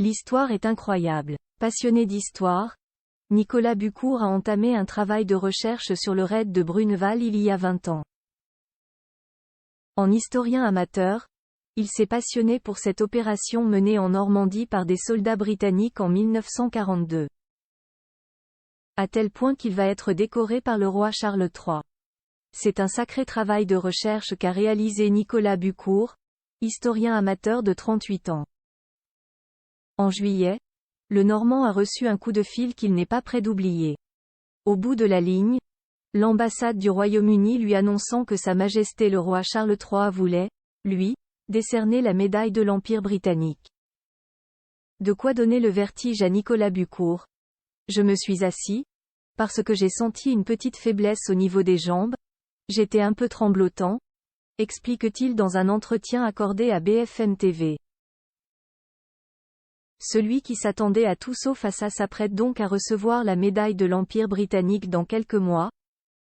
L'histoire est incroyable. Passionné d'histoire, Nicolas Bucourt a entamé un travail de recherche sur le raid de Bruneval il y a 20 ans. En historien amateur, il s'est passionné pour cette opération menée en Normandie par des soldats britanniques en 1942. À tel point qu'il va être décoré par le roi Charles III. C'est un sacré travail de recherche qu'a réalisé Nicolas Bucourt, historien amateur de 38 ans. En juillet, le Normand a reçu un coup de fil qu'il n'est pas prêt d'oublier. Au bout de la ligne, l'ambassade du Royaume-Uni lui annonçant que Sa Majesté le roi Charles III voulait, lui, décerner la médaille de l'Empire britannique. De quoi donner le vertige à Nicolas Bucourt. Je me suis assis, parce que j'ai senti une petite faiblesse au niveau des jambes, j'étais un peu tremblotant, explique-t-il dans un entretien accordé à BFM TV. Celui qui s'attendait à tout sauf à ça s'apprête donc à recevoir la médaille de l'Empire britannique dans quelques mois,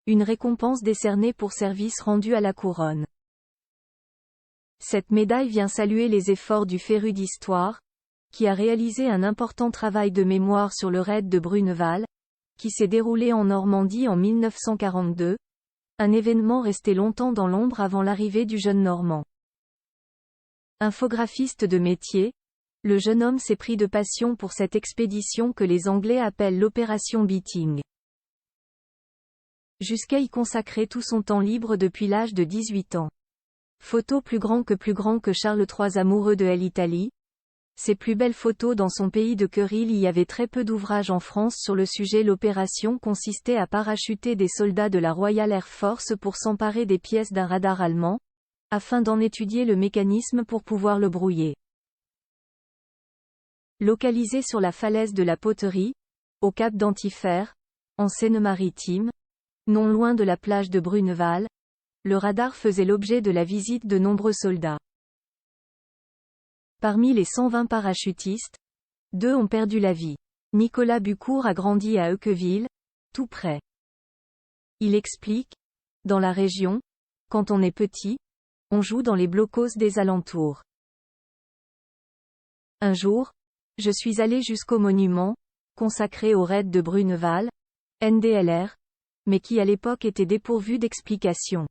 une récompense décernée pour service rendu à la couronne. Cette médaille vient saluer les efforts du féru d'histoire, qui a réalisé un important travail de mémoire sur le raid de Bruneval, qui s'est déroulé en Normandie en 1942, un événement resté longtemps dans l'ombre avant l'arrivée du jeune Normand. Infographiste de métier, le jeune homme s'est pris de passion pour cette expédition que les Anglais appellent l'opération Beating. Jusqu'à y consacrer tout son temps libre depuis l'âge de 18 ans. Photo plus grand que Charles III amoureux de l'Italie. Ses plus belles photos dans son pays de cœur. Il y avait très peu d'ouvrages en France sur le sujet. L'opération consistait à parachuter des soldats de la Royal Air Force pour s'emparer des pièces d'un radar allemand, afin d'en étudier le mécanisme pour pouvoir le brouiller. Localisé sur la falaise de la Poterie, au cap d'Antifer, en Seine-Maritime, non loin de la plage de Bruneval, le radar faisait l'objet de la visite de nombreux soldats. Parmi les 120 parachutistes, 2 ont perdu la vie. Nicolas Bucourt a grandi à Heuqueville, tout près. Il explique, dans la région, quand on est petit, on joue dans les blocos des alentours. Un jour, je suis allé jusqu'au monument, consacré au raid de Bruneval, NDLR, mais qui à l'époque était dépourvu d'explications.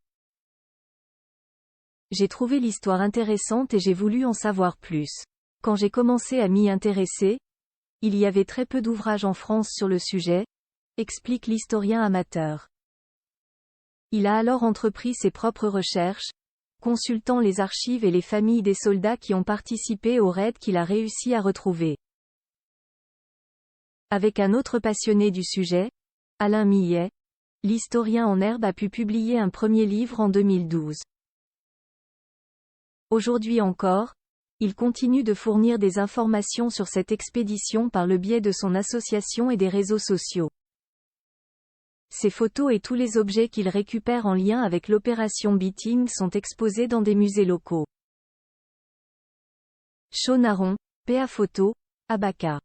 J'ai trouvé l'histoire intéressante et j'ai voulu en savoir plus. Quand j'ai commencé à m'y intéresser, il y avait très peu d'ouvrages en France sur le sujet, explique l'historien amateur. Il a alors entrepris ses propres recherches, consultant les archives et les familles des soldats qui ont participé au raid qu'il a réussi à retrouver. Avec un autre passionné du sujet, Alain Millet, l'historien en herbe a pu publier un premier livre en 2012. Aujourd'hui encore, il continue de fournir des informations sur cette expédition par le biais de son association et des réseaux sociaux. Ses photos et tous les objets qu'il récupère en lien avec l'opération Beating sont exposés dans des musées locaux. Chaunaron, PA Photo, Abaca.